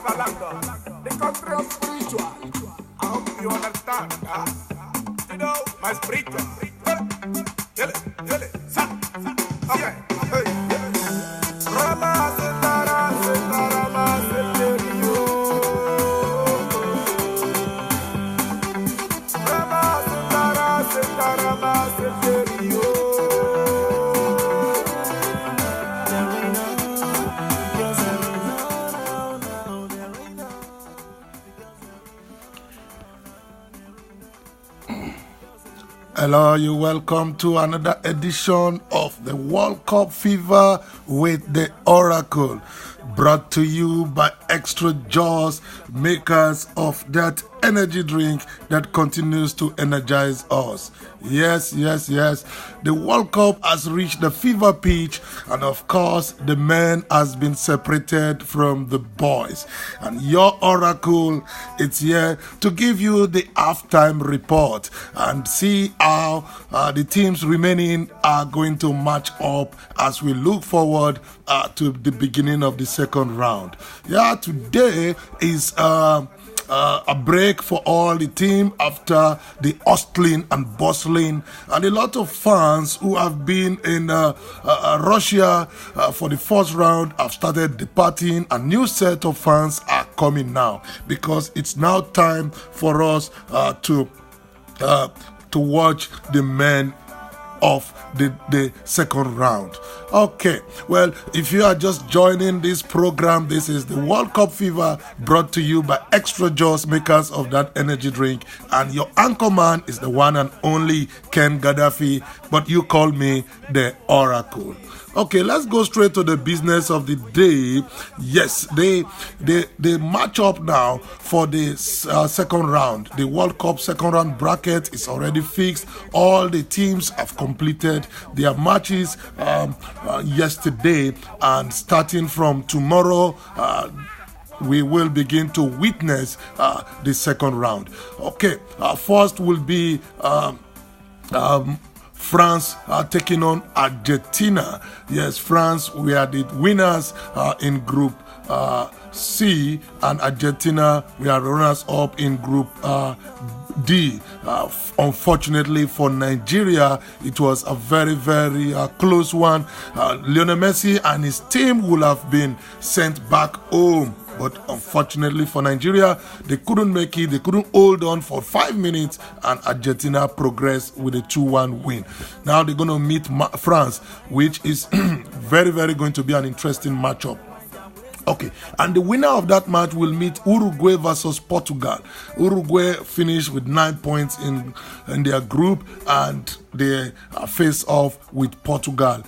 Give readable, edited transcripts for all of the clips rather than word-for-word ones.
the country of spiritual. I hope you understand. You know, my spiritual. Okay. Rama Sitara, Sitarama Sitario. Rama Sitara, Sitarama Sitario. Hello, you're welcome to another edition of the World Cup Fever with the Oracle, brought to you by Extra Jaws, makers of that energy drink that continues to energize us. Yes. The World Cup has reached the fever pitch, and of course, the men has been separated from the boys. And your Oracle is here to give you the halftime report and see how the teams remaining are going to match up as we look forward to the beginning of the second round. Today is a break for all the team after the hustling and bustling, and a lot of fans who have been in Russia for the first round have started departing. A new set of fans are coming now because it's now time for us to watch the men of the second round. Okay, well, if you are just joining this program, this is the World Cup Fever brought to you by Extra Jaws, makers of that energy drink, and your anchor man is the one and only Ken Gaddafi, but you call me the Oracle. Okay, let's go straight to the business of the day. Yes, they match up now for the second round. The World Cup second round bracket is already fixed. All the teams have completed their matches yesterday, and starting from tomorrow, we will begin to witness the second round. Okay, first will be France taking on Argentina. Yes, France, we are the winners in Group C, and Argentina, we are runners up in Group D. Unfortunately for Nigeria, it was a very, very close one. Lionel Messi and his team will have been sent back home. But unfortunately for Nigeria, they couldn't make it. They couldn't hold on for 5 minutes, and Argentina progressed with a 2-1 win. Now they're going to meet France, which is very, very going to be an interesting matchup. Okay, and the winner of that match will meet Uruguay versus Portugal. Uruguay finished with 9 points in their group, and they face off with Portugal.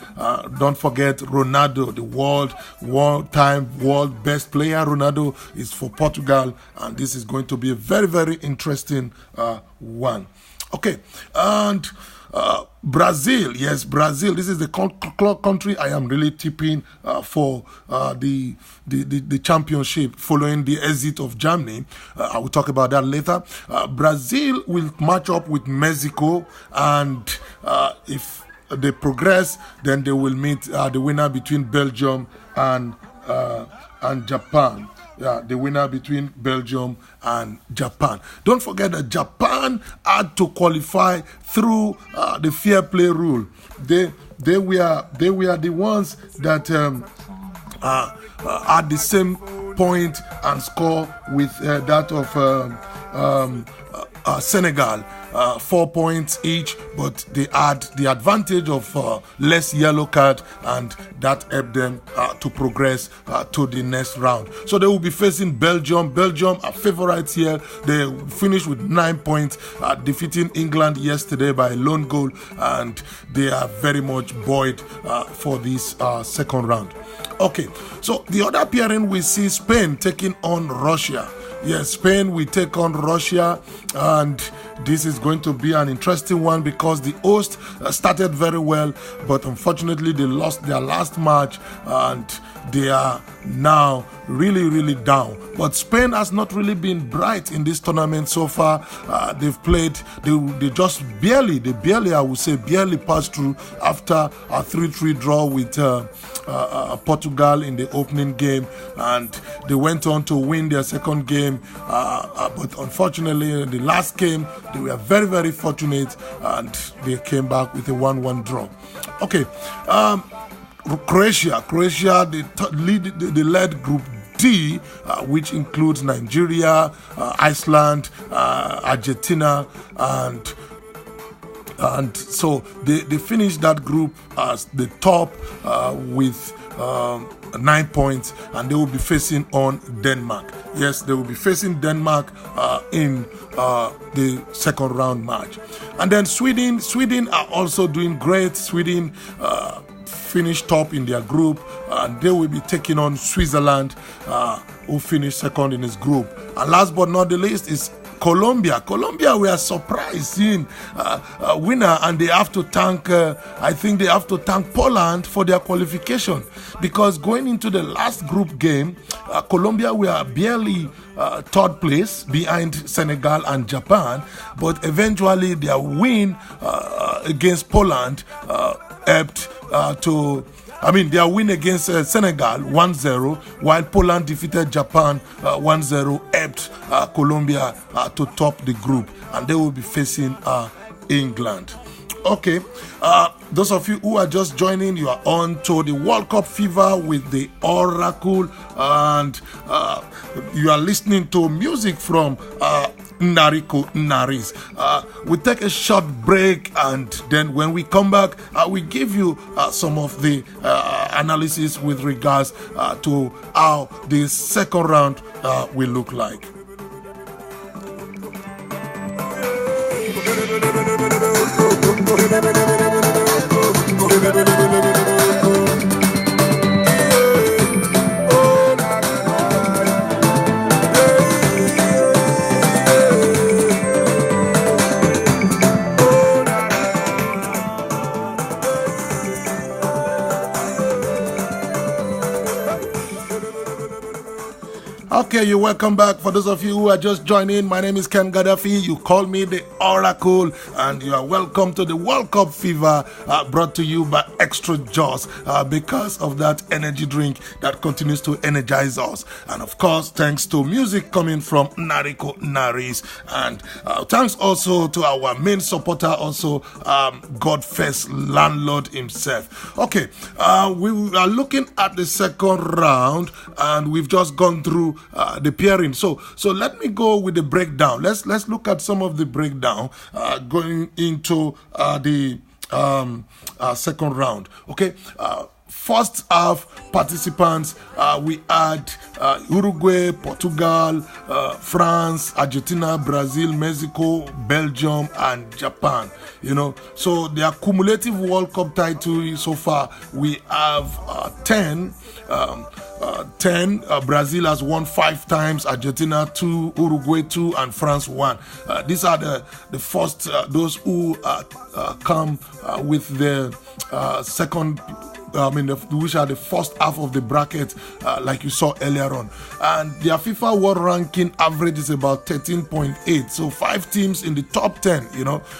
Don't forget Ronaldo, the world-time world best player. Ronaldo is for Portugal, and this is going to be a very, very interesting one. Okay, and Brazil, yes, Brazil. This is the country I am really tipping for the championship following the exit of Germany. I will talk about that later. Brazil will match up with Mexico, and if they progress, then they will meet the winner between Belgium and Japan. The winner between Belgium and Japan. Don't forget that Japan had to qualify through the fair play rule. They were the ones that had the same point and score with that of Senegal. 4 points each, but they had the advantage of less yellow card, and that helped them to progress to the next round. So they will be facing Belgium. Belgium are favorites here. They finished with 9 points, defeating England yesterday by a lone goal, and they are very much buoyed for this second round. Okay, so the other pairing, we see Spain taking on Russia. Yes, Spain will take on Russia, and this is going to be an interesting one because the host started very well, but unfortunately they lost their last match, and they are now really down. But Spain has not really been bright in this tournament so far. They've played, they just barely, I would say, barely passed through after a 3-3 draw with Portugal in the opening game, and they went on to win their second game. But unfortunately, in the last game, they were very fortunate, and they came back with a 1-1 draw. Okay. Croatia, they led Group D, which includes Nigeria, Iceland, Argentina, and so they finished that group as the top with 9 points, and they will be facing on Denmark. Yes, they will be facing Denmark in the second round match. And then Sweden are also doing great. Sweden finished top in their group, and they will be taking on Switzerland, who finished second in his group. And last but not the least is Colombia. We are surprised seeing a winner, and they have to thank, I think they have to thank Poland for their qualification, because going into the last group game, Colombia were barely third place behind Senegal and Japan, but eventually their win against Poland helped their win against Senegal 1-0, while Poland defeated Japan 1-0, helped Colombia to top the group, and they will be facing England. Okay, those of you who are just joining, you are on to the World Cup Fever with the Oracle, and you are listening to music from Nariko Naris. We'll take a short break, and then when we come back, we give you some of the analysis with regards to how the second round will look like. Okay, you're welcome back. For those of you who are just joining, my name is Ken Gaddafi. You call me the Oracle, and you are welcome to the World Cup Fever, brought to you by Extra Jaws, because of that energy drink that continues to energize us. And of course, thanks to music coming from Nariko Naris, and thanks also to our main supporter, also Godfest Landlord himself. Okay, we are looking at the second round, and we've just gone through the pairing. So let me go with the breakdown. Let's look at some of the breakdown going into the second round. Okay. First half participants, we had Uruguay, Portugal, France, Argentina, Brazil, Mexico, Belgium, and Japan. So the cumulative World Cup title so far, we have 10. 10. Brazil has won 5 times, Argentina 2, Uruguay 2, and France 1. These are the first, those who come with the second, which are the first half of the bracket, like you saw earlier on. And their FIFA World Ranking average is about 13.8. So 5 teams in the top 10,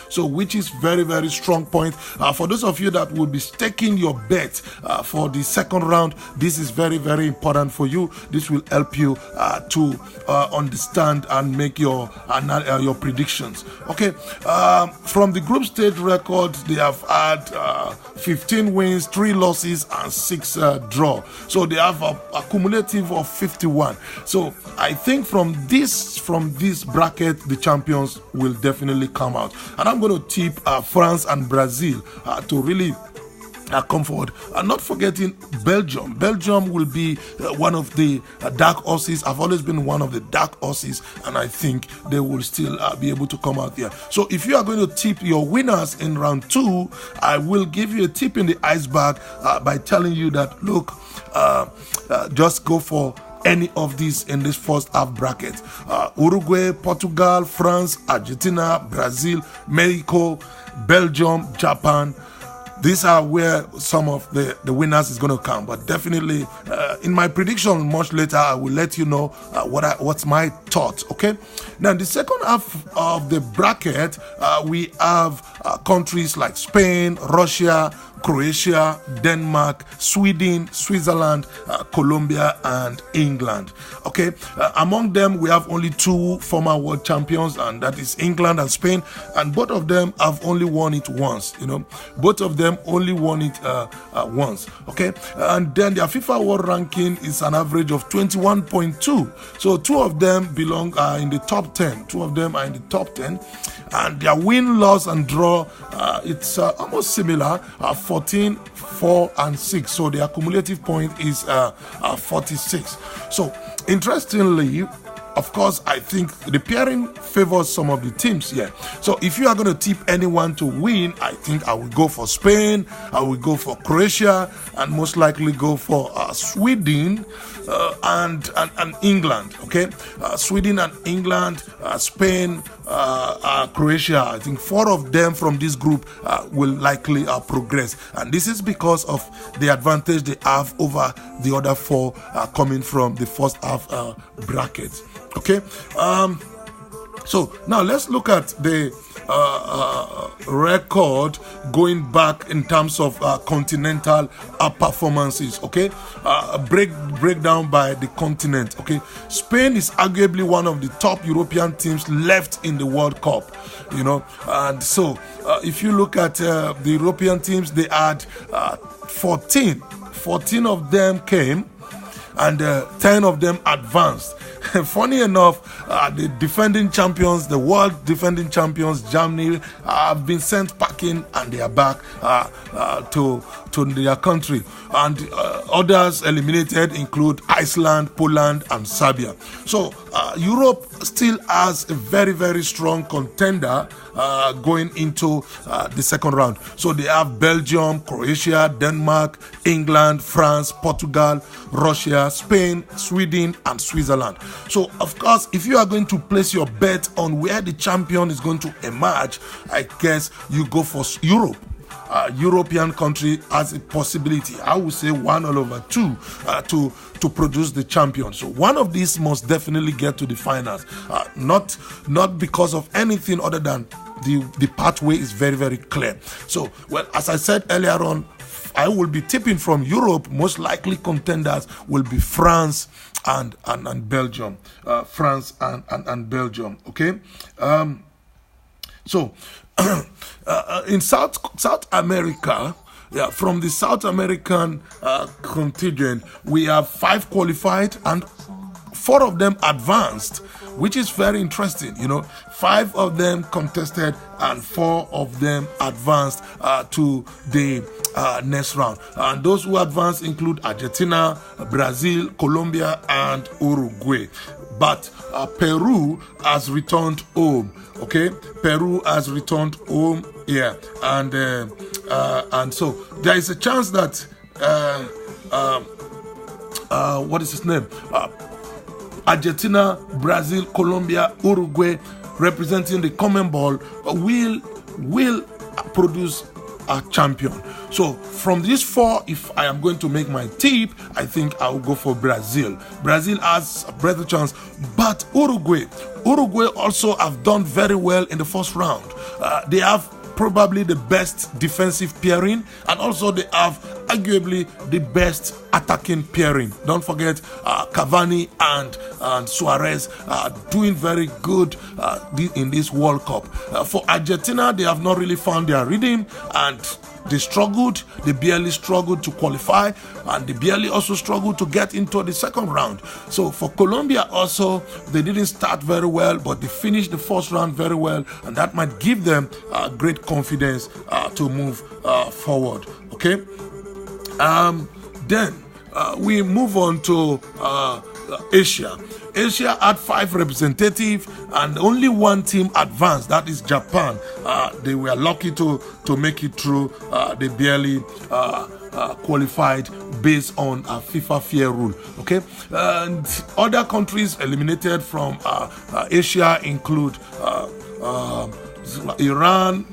so which is very strong point. For those of you that will be staking your bet for the second round, this is very important for you. This will help you to understand and make your predictions. Okay, from the group stage record, they have had 15 wins, 3 losses, and 6 draw. So they have a cumulative of 51. So I think from this bracket, the champions will definitely come out. And I'm going to tip France and Brazil to really come forward, and not forgetting Belgium. Belgium will be one of the dark horses. I've always been one of the dark horses, and I think they will still be able to come out there. So if you are going to tip your winners in round 2, I will give you a tip in the ice bag by telling you that, look, just go for any of these in this first half bracket. Uruguay, Portugal, France, Argentina, Brazil, Mexico, Belgium, Japan, these are where some of the winners is going to come. But definitely, in my prediction, much later, I will let you know what's my thoughts. Okay. Now, in the second half of the bracket, we have countries like Spain, Russia, Croatia, Denmark, Sweden, Switzerland, Colombia, and England. Okay, among them we have only two former world champions, and that is England and Spain, and both of them have only won it once. Both of them only won it once. Okay, and then their FIFA World Ranking is an average of 21.2. So two of them belong in the top 10. Two of them are in the top 10, and their win, loss, and draw it's almost similar. 14, 4, and 6. So the accumulative point is 46. So interestingly, of course, I think the pairing favors some of the teams here. So if you are going to tip anyone to win, I think I will go for Spain, I will go for Croatia, and most likely go for Sweden and England. Okay, Sweden and England, Spain, Croatia. I think four of them from this group will likely progress, and this is because of the advantage they have over the other four coming from the first half brackets. Okay, so now let's look at the record going back in terms of continental performances. Okay, breakdown by the continent. Okay, Spain is arguably one of the top European teams left in the World Cup. And so if you look at the European teams, they had 14 of them came, and 10 of them advanced. Funny enough, the defending champions, the world defending champions, Germany, have been sent packing, and they are back to their country. And others eliminated include Iceland, Poland, and Serbia. So Europe still has a very, very strong contender going into the second round. So they have Belgium, Croatia, Denmark, England, France, Portugal, Russia, Spain, Sweden, and Switzerland. So, of course, if you are going to place your bet on where the champion is going to emerge, I guess you go for Europe. European country has a possibility, I would say 1/2, to produce the champion. So one of these must definitely get to the finals, not because of anything other than the pathway is very, very clear. So, well, as I said earlier on, I will be tipping from Europe. Most likely contenders will be France and Belgium. France and Belgium. Okay. So in South America, from the South American contingent, we have 5 qualified and 4 of them advanced, which is very interesting. 5 of them contested and 4 of them advanced to the next round. And those who advanced include Argentina, Brazil, Colombia, and Uruguay. But Peru has returned home. Okay, Peru has returned home. Yeah, and so there is a chance that what is his name? Argentina, Brazil, Colombia, Uruguay, representing the CONMEBOL, will produce a champion. So from these 4, if I am going to make my tip, I think I will go for Brazil. Brazil has a better chance, but Uruguay also have done very well in the first round. They have probably the best defensive pairing, and also they have arguably the best attacking pairing. Don't forget Cavani and Suarez are doing very good in this World Cup. For Argentina, they have not really found their rhythm, and they struggled. They barely struggled to qualify, and they barely also struggled to get into the second round. So for Colombia also, they didn't start very well, but they finished the first round very well, and that might give them great confidence to move forward. Okay. Then we move on to Asia. Asia had 5 representatives and only 1 team advanced, that is Japan. They were lucky to make it through. They barely qualified based on a FIFA fair rule. Okay, and other countries eliminated from Asia include Iran,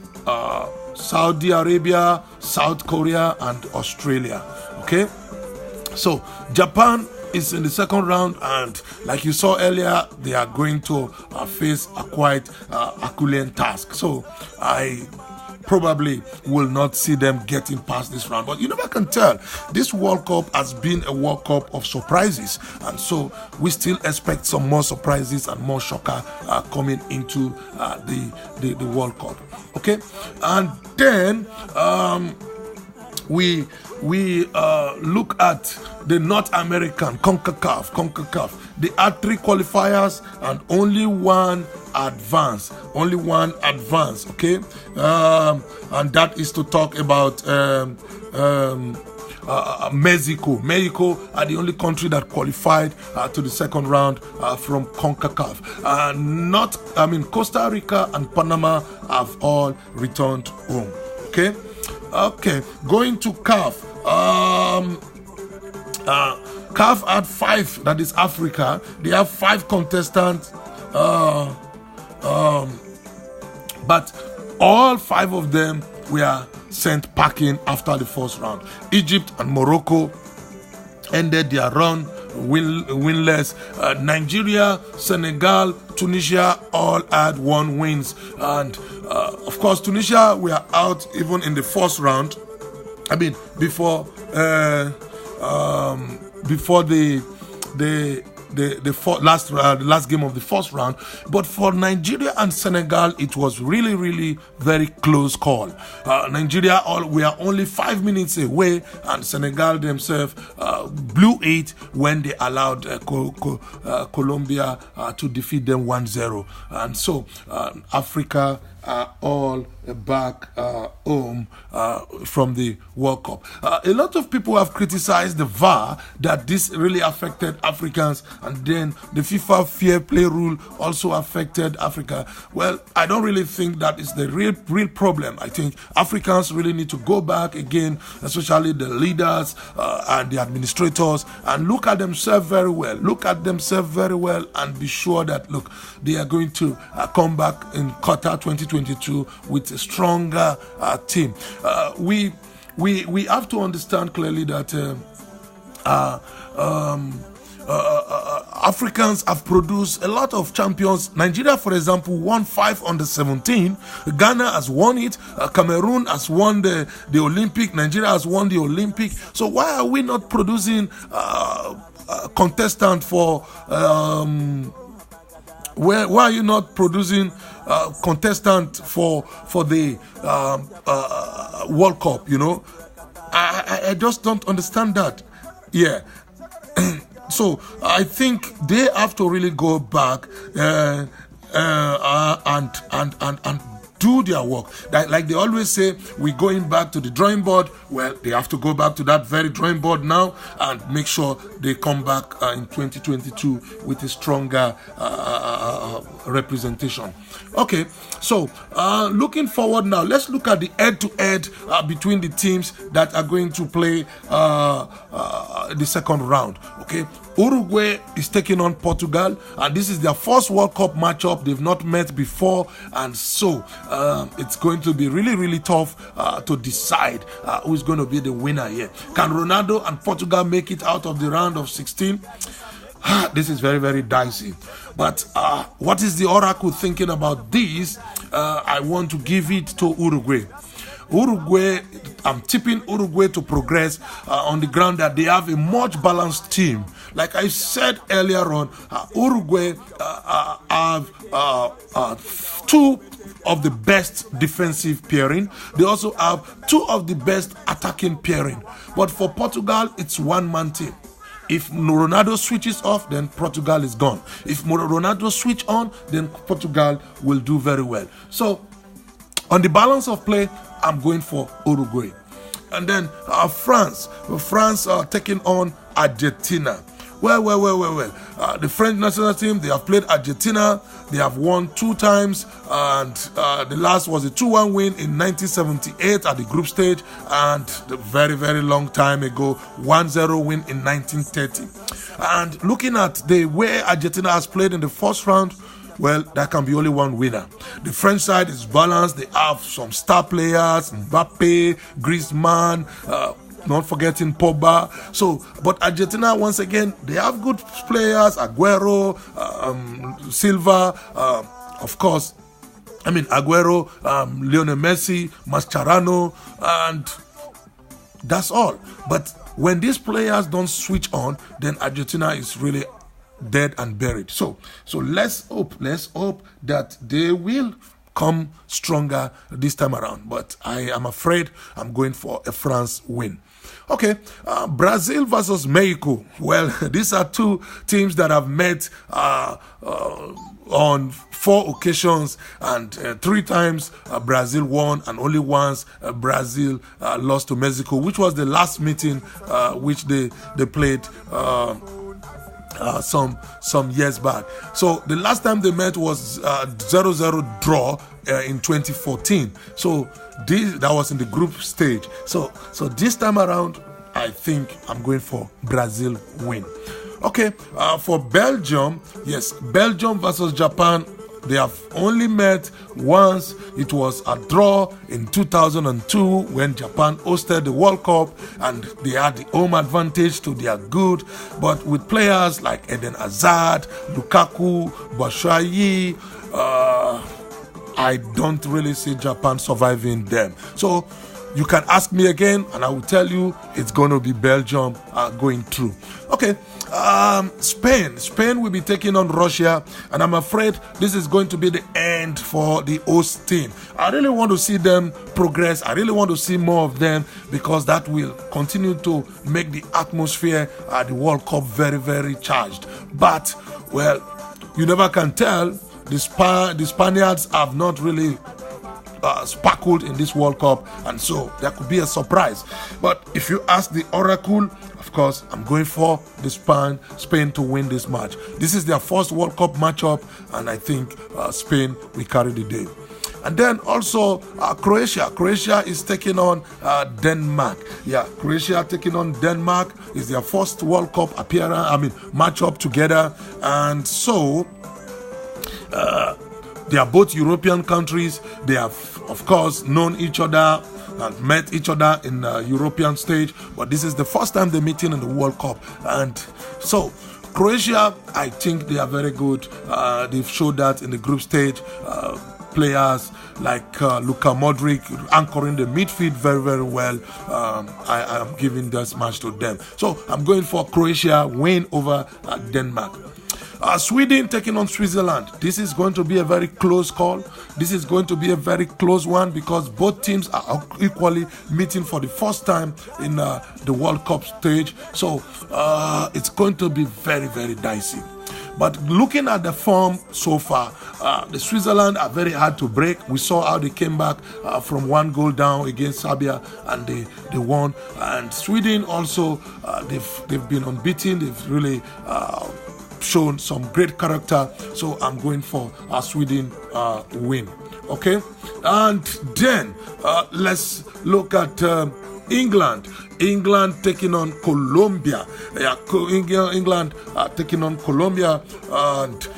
Saudi Arabia, South Korea, and Australia. Okay, so Japan is in the second round, and like you saw earlier, they are going to face a quite Herculean task. So I probably will not see them getting past this round, but you never can tell. This World Cup has been a World Cup of surprises, and so we still expect some more surprises and more shocker coming into the World Cup. Okay, and then we look at the North American CONCACAF. They had 3 qualifiers and only one advance. Okay, and that is to talk about Mexico. Mexico are the only country that qualified to the second round from CONCACAF. Costa Rica and Panama have all returned home. Okay, going to CAF. CAF had 5, that is Africa. They have 5 contestants, but all 5 of them were sent packing after the first round. Egypt and Morocco ended their run winless. Nigeria, Senegal, Tunisia all had 1 wins, and of course Tunisia were out even in the first round. Before the last game of the first round. But for Nigeria and Senegal, it was really very close call. Nigeria were only 5 minutes away, and Senegal themselves blew 8 when they allowed Colombia to defeat them 1-0. And so Africa are all back home from the World Cup. A lot of people have criticized the VAR, that this really affected Africans, and then the FIFA fair play rule also affected Africa. Well, I don't really think that is the real problem. I think Africans really need to go back again, especially the leaders and the administrators, and look at themselves very well. And be sure that, look, they are going to come back in Qatar 2022 with a stronger team. We have to understand clearly that Africans have produced a lot of champions. Nigeria, for example, won 5 under 17. Ghana has won it. Cameroon has won the Olympic. Nigeria has won the Olympic. So why are we not producing contestant for? Why are you not producing contestant for the World Cup? I just don't understand that. Yeah. So I think they have to really go back and do their work. Like they always say, we're going back to the drawing board. Well, they have to go back to that very drawing board now and make sure they come back in 2022 with a stronger representation. Okay, so looking forward now, let's look at the head-to-head between the teams that are going to play the second round. Okay, Uruguay is taking on Portugal, and this is their first World Cup matchup. They've not met before, and so it's going to be really tough to decide who's going to be the winner here. Can Ronaldo and Portugal make it out of the round of 16? This is very dicey. But what is the Oracle thinking about this? I want to give it to Uruguay. I'm tipping Uruguay to progress on the ground that they have a much balanced team. Like I said earlier on, Uruguay have 2 of the best defensive pairing. They also have 2 of the best attacking pairing. But for Portugal, it's one-man team. If Ronaldo switches off, then Portugal is gone. If Ronaldo switch on, then Portugal will do very well. So, on the balance of play, I'm going for Uruguay. And then France are taking on Argentina. Well. The French national team, they have played Argentina. They have won 2 times, and the last was a 2-1 win in 1978 at the group stage, and the very long time ago, 1-0 win in 1930. And looking at the way Argentina has played in the first round, well, that can be only one winner. The French side is balanced. They have some star players, Mbappe, Griezmann, not forgetting Pogba. So, but Argentina, once again, they have good players, Aguero, Silva, of course, Aguero, Lionel Messi, Mascherano, and that's all. But when these players don't switch on, then Argentina is really dead and buried. So let's hope that they will come stronger this time around. But I am afraid I'm going for a France win. Okay, Brazil versus Mexico. Well, these are two teams that have met on 4 occasions, and 3 times Brazil won, and only once Brazil lost to Mexico, which was the last meeting which they played some years back. So the last time they met was 0-0 draw in 2014. So that was in the group stage. So this time around, I think I'm going for Brazil win. Okay, for Belgium, yes, Belgium versus Japan. They have only met once. It was a draw in 2002 when Japan hosted the World Cup, and they had the home advantage to their good. But with players like Eden Hazard, Lukaku, Batshuayi, I don't really see Japan surviving them. So you can ask me again, and I will tell you it's going to be Belgium going through. Okay, Spain will be taking on Russia, and I'm afraid this is going to be the end for the host team. I really want to see them progress. I really want to see more of them, because that will continue to make the atmosphere at the World Cup very, very charged. But, well, you never can tell. The Spaniards have not really sparkled in this World Cup, and so there could be a surprise. But if you ask the Oracle, of course, I'm going for the Spain to win this match. This is their first World Cup matchup, and I think Spain will carry the day. And then also Croatia. Croatia is taking on Denmark. Yeah, Croatia taking on Denmark is their first World Cup matchup together, and so they are both European countries. They have, of course, known each other and met each other in the European stage, but this is the first time they're meeting in the World Cup. And so Croatia, I think they are very good. They've showed that in the group stage. Players like Luka Modric anchoring the midfield very, very well. I am giving this match to them. So I'm going for Croatia win over Denmark. Sweden taking on Switzerland. This is going to be a very close call. This is going to be a very close one, because both teams are equally meeting for the first time in the World Cup stage. So it's going to be very, very dicey. But looking at the form so far, the Switzerland are very hard to break. We saw how they came back from 1 goal down against Serbia, and they won. And Sweden also, they've been unbeaten. They've really shown some great character. So I'm going for a Sweden win. Okay, and then let's look at England. England taking on Colombia. Yeah, England taking on Colombia, and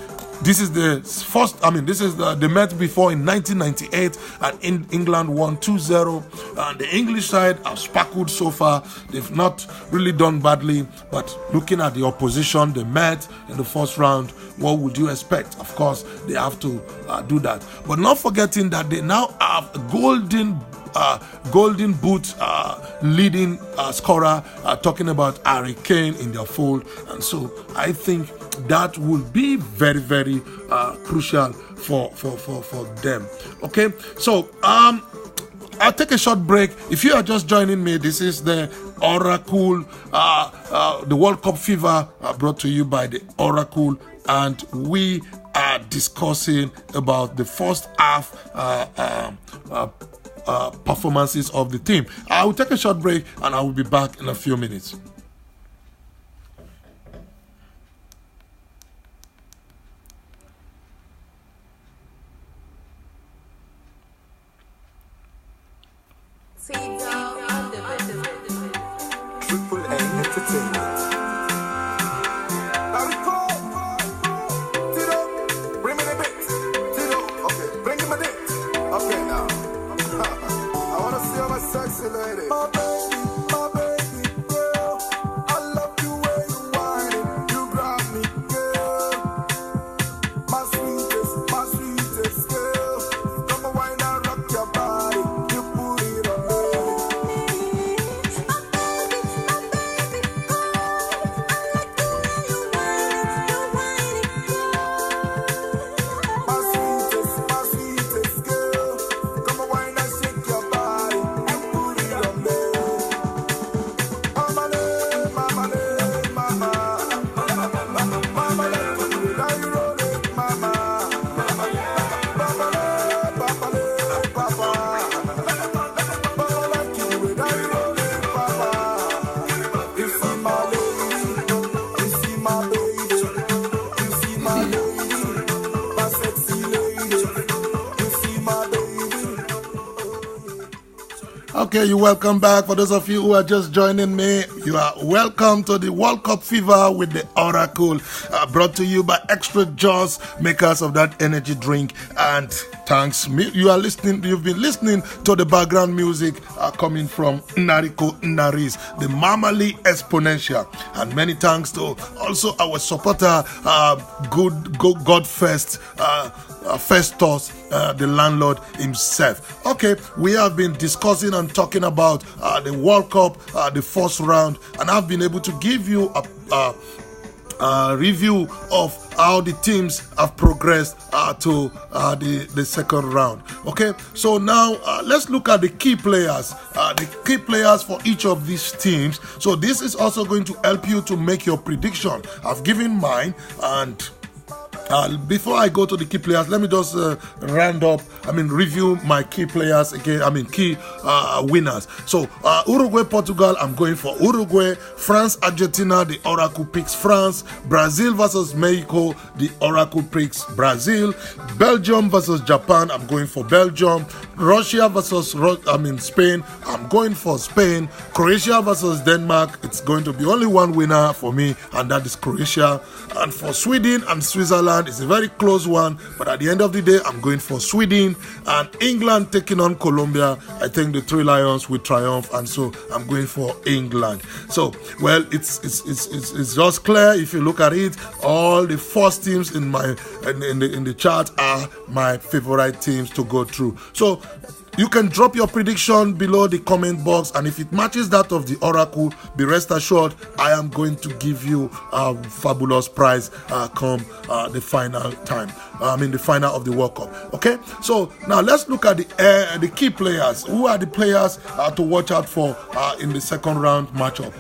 this is the first. This is they met before in 1998, and England won 2-0. And the English side have sparkled so far. They've not really done badly, but looking at the opposition they met in the first round, what would you expect? Of course, they have to do that, but not forgetting that they now have a golden boot leading scorer, talking about Harry Kane in their fold. And so I think that will be very, very crucial for them. Okay, so I'll take a short break. If you are just joining me, this is the Oracle, the World Cup Fever, brought to you by the Oracle, and we are discussing about the first half performances of the team. I will take a short break, and I will be back in a few minutes. Triple A Entertainment. Bring me the beat. Okay, you're welcome back. For those of you who are just joining me, you are welcome to the World Cup Fever with the Oracle, brought to you by Extra Jaws, makers of that energy drink. And thanks, you've been listening to the background music coming from Nariko Naris, the Mamali Exponential. And many thanks to also our supporter, God First, Festus, the landlord himself. Okay, we have been discussing and talking about the World Cup, the first round, and I've been able to give you a review of how the teams have progressed to the second round. Okay, so now let's look at the key players for each of these teams. So this is also going to help you to make your prediction. I've given mine, and before I go to the key players, let me just review my key players again. Key winners. So Uruguay, Portugal, I'm going for Uruguay. France, Argentina, the Oracle picks France. Brazil versus Mexico, the Oracle picks Brazil. Belgium versus Japan, I'm going for Belgium. Russia versus Spain, I'm going for Spain. Croatia versus Denmark, it's going to be only one winner for me, and that is Croatia. And for Sweden and Switzerland, it's a very close one, but at the end of the day, I'm going for Sweden. And England taking on Colombia, I think the Three Lions will triumph, and so I'm going for England. So, well, it's just clear. If you look at it, all the first teams in the chart are my favorite teams to go through. So you can drop your prediction below the comment box, and if it matches that of the Oracle, be rest assured I am going to give you a fabulous prize come the final time. The final of the World Cup. Okay, so now let's look at the key players. Who are the players to watch out for in the second round matchup?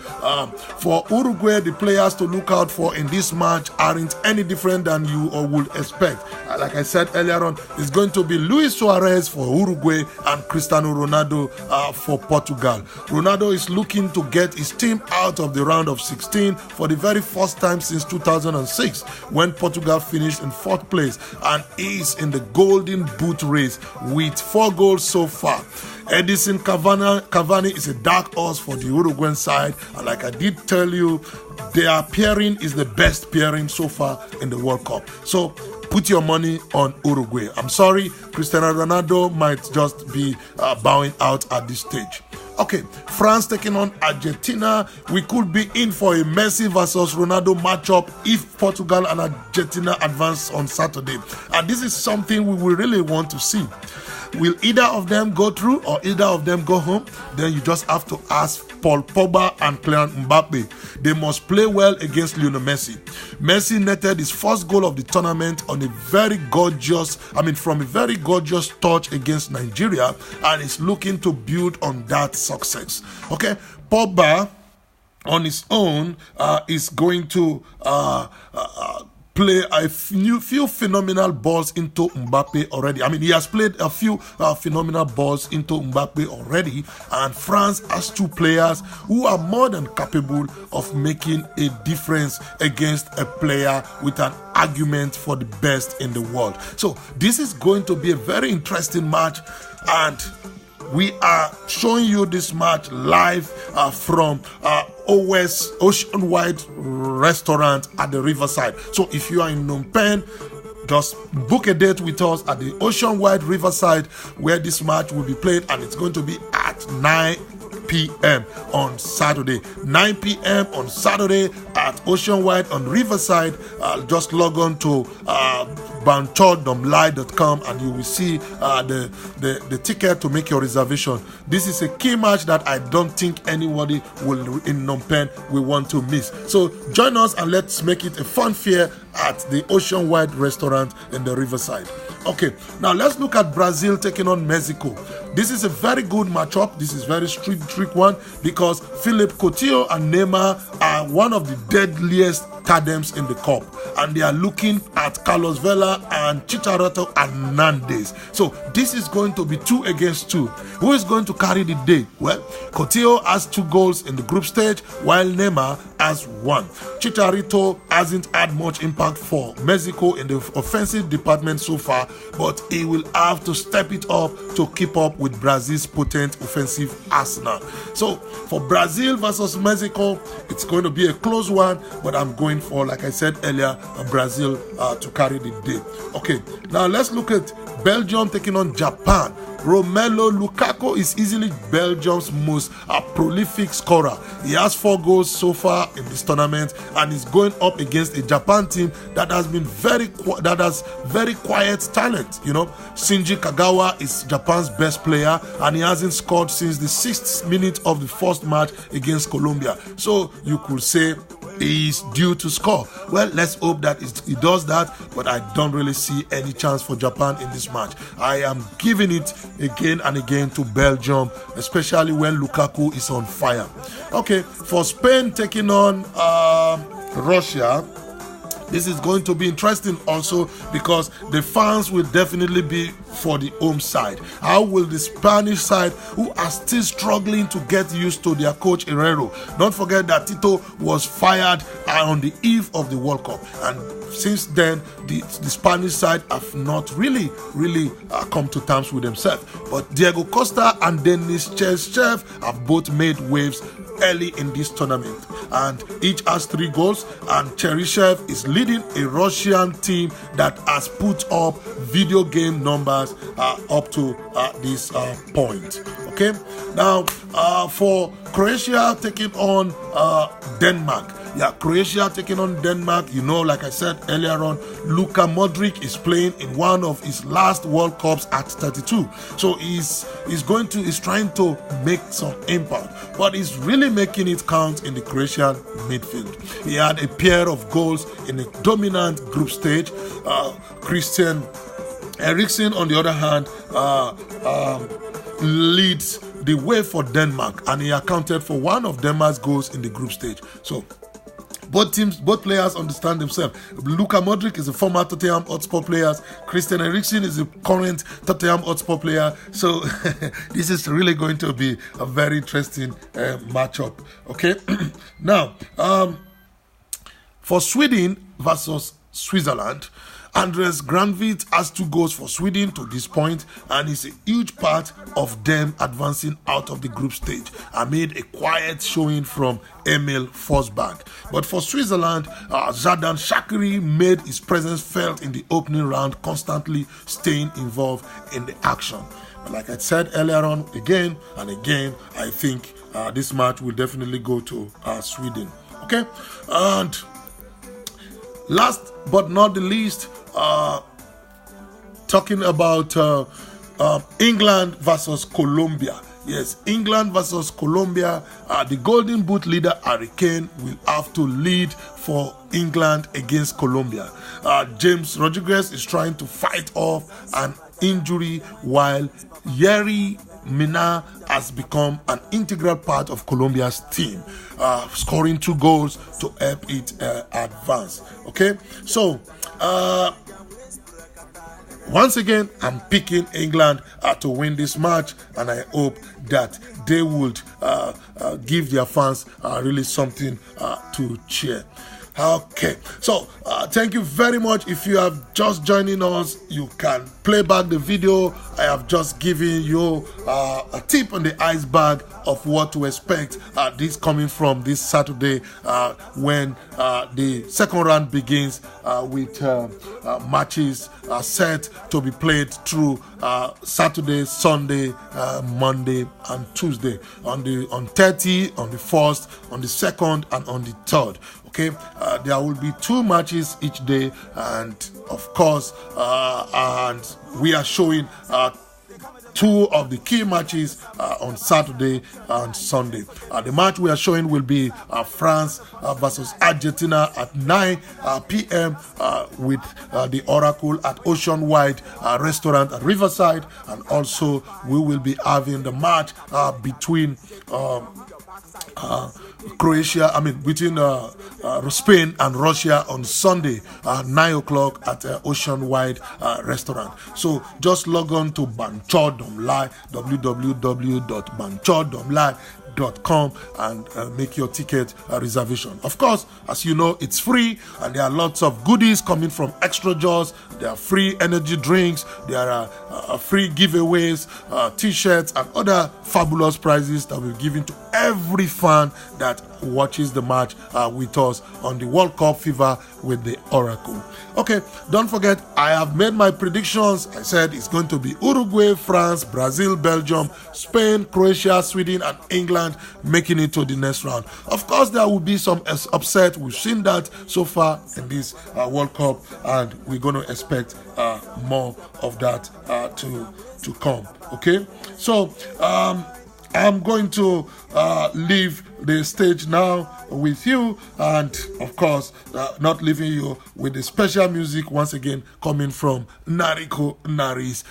For Uruguay, the players to look out for in this match aren't any different than you or would expect. Like I said earlier on, it's going to be Luis Suarez for Uruguay and Cristiano Ronaldo for Portugal. Ronaldo is looking to get his team out of the round of 16 for the very first time since 2006, when Portugal finished in 4th place and is in the golden boot race with 4 goals so far. Edison Cavani is a dark horse for the Uruguayan side, and like I did tell you, their pairing is the best pairing so far in the World Cup. So put your money on Uruguay. I'm sorry, Cristiano Ronaldo might just be bowing out at this stage. Okay, France taking on Argentina. We could be in for a Messi versus Ronaldo matchup if Portugal and Argentina advance on Saturday. And this is something we will really want to see. Will either of them go through or either of them go home? Then you just have to ask Paul Pogba and Kylian Mbappe. They must play well against Lionel Messi. Messi netted his first goal of the tournament on from a very gorgeous touch against Nigeria, and is looking to build on that success. Okay, Pogba on his own is going to play a few phenomenal balls into Mbappe already. He has played a few phenomenal balls into Mbappe already, and France has 2 players who are more than capable of making a difference against a player with an argument for the best in the world. So this is going to be a very interesting match, and we are showing you this match live from Ocean Wide Restaurant at the Riverside. So if you are in Phnom Penh, just book a date with us at the Ocean Wide Riverside, where this match will be played, and it's going to be at 9 p.m. on Saturday. 9 p.m. on Saturday at Ocean Wide on Riverside. Just log on to banchoddomlive.com and you will see the ticket to make your reservation. This is a key match that I don't think anybody in Phnom Penh will want to miss. So join us and let's make it a fun fair at the Ocean Wide Restaurant in the Riverside. Okay, now let's look at Brazil taking on Mexico. This is a very good matchup. This is very trick one, because Philippe Coutinho and Neymar are one of the deadliest Tadems in the cup, and they are looking at Carlos Vela and Chicharito Hernandez. So this is going to be 2 against 2. Who is going to carry the day? Well, Coutinho has 2 goals in the group stage, while Neymar has 1. Chicharito hasn't had much impact for Mexico in the offensive department so far, but he will have to step it up to keep up with Brazil's potent offensive arsenal. So for Brazil versus Mexico, it's going to be a close one, but I'm going for, like I said earlier, Brazil to carry the day. Okay, now let's look at Belgium taking on Japan. Romelu Lukaku is easily Belgium's most prolific scorer. He has 4 goals so far in this tournament, and is going up against a Japan team that has been very quiet talent. You know, Shinji Kagawa is Japan's best player, and he hasn't scored since the 6th minute of the first match against Colombia. So you could say he is due to score. Well, let's hope that he does that, but I don't really see any chance for Japan in this match. I am giving it again and again to Belgium, especially when Lukaku is on fire. Okay, for Spain taking on Russia, this is going to be interesting also, because the fans will definitely be for the home side. How will the Spanish side, who are still struggling to get used to their coach Herrero? Don't forget that Tito was fired on the eve of the World Cup, and since then the Spanish side have not really come to terms with themselves. But Diego Costa and Denis Cherchev have both made waves early in this tournament, and each has 3 goals, and Cheryshev is leading a Russian team that has put up video game numbers up to this point. Okay, now for Croatia taking on Denmark. Yeah, Croatia taking on Denmark. You know, like I said earlier on, Luka Modric is playing in one of his last World Cups at 32. So he's trying to make some impact, but he's really making it count in the Croatian midfield. He had a pair of goals in a dominant group stage. Christian Eriksen, on the other hand, leads the way for Denmark, and he accounted for one of Denmark's goals in the group stage. So both players understand themselves. Luka Modric is a former Tottenham Hotspur player. Christian Eriksen is a current Tottenham Hotspur player. So this is really going to be a very interesting matchup. Okay, now for Sweden versus Switzerland, Andres Granvit has 2 goals for Sweden to this point, and is a huge part of them advancing out of the group stage amid a quiet showing from Emil Forsberg. But for Switzerland, Xherdan Shaqiri made his presence felt in the opening round, constantly staying involved in the action. But like I said earlier on, again and again, I think this match will definitely go to Sweden. Okay, and last but not the least, talking about England versus Colombia. Yes, England versus Colombia. The Golden Boot leader Harry Kane will have to lead for England against Colombia. James Rodriguez is trying to fight off an injury, while Yerry Mina has become an integral part of Colombia's team, scoring 2 goals to help it advance. Okay, so once again, I'm picking England to win this match, and I hope that they would give their fans really something to cheer. Okay, so thank you very much. If you have just joining us, you can play back the video. I have just given you a tip on the iceberg of what to expect this coming from this Saturday when the second round begins with matches set to be played through Saturday, Sunday, Monday, and Tuesday. On 30, on the 1st, on the 2nd, and on the 3rd. Okay, there will be 2 matches each day, and of course, and we are showing 2 of the key matches on Saturday and Sunday. The match we are showing will be France versus Argentina at 9 p.m. With the Oracle at Oceanwide Restaurant at Riverside, and also we will be having the match between Spain and Russia on Sunday, 9 o'clock at Oceanwide Restaurant. So just log on to Banchodom www.banchodom.com and make your ticket reservation. Of course, as you know, it's free, and there are lots of goodies coming from Extra Jaws. There are free energy drinks, there are free giveaways, t-shirts, and other fabulous prizes that we're giving to every fan that watches the match with us on the World Cup Fever with the Oracle. Okay, don't forget, I have made my predictions. I said it's going to be Uruguay, France, Brazil, Belgium, Spain, Croatia, Sweden, and England making it to the next round. Of course, there will be some upset. We've seen that so far in this World Cup, and we're going to expect more of that to come. Okay, so I'm going to leave the stage now with you, and of course not leaving you with the special music once again coming from Nariko Naris,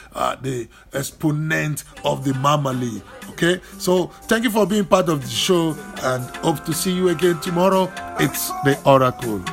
the exponent of the Mamali. Okay, so thank you for being part of the show, and hope to see you again tomorrow. It's the Oracle.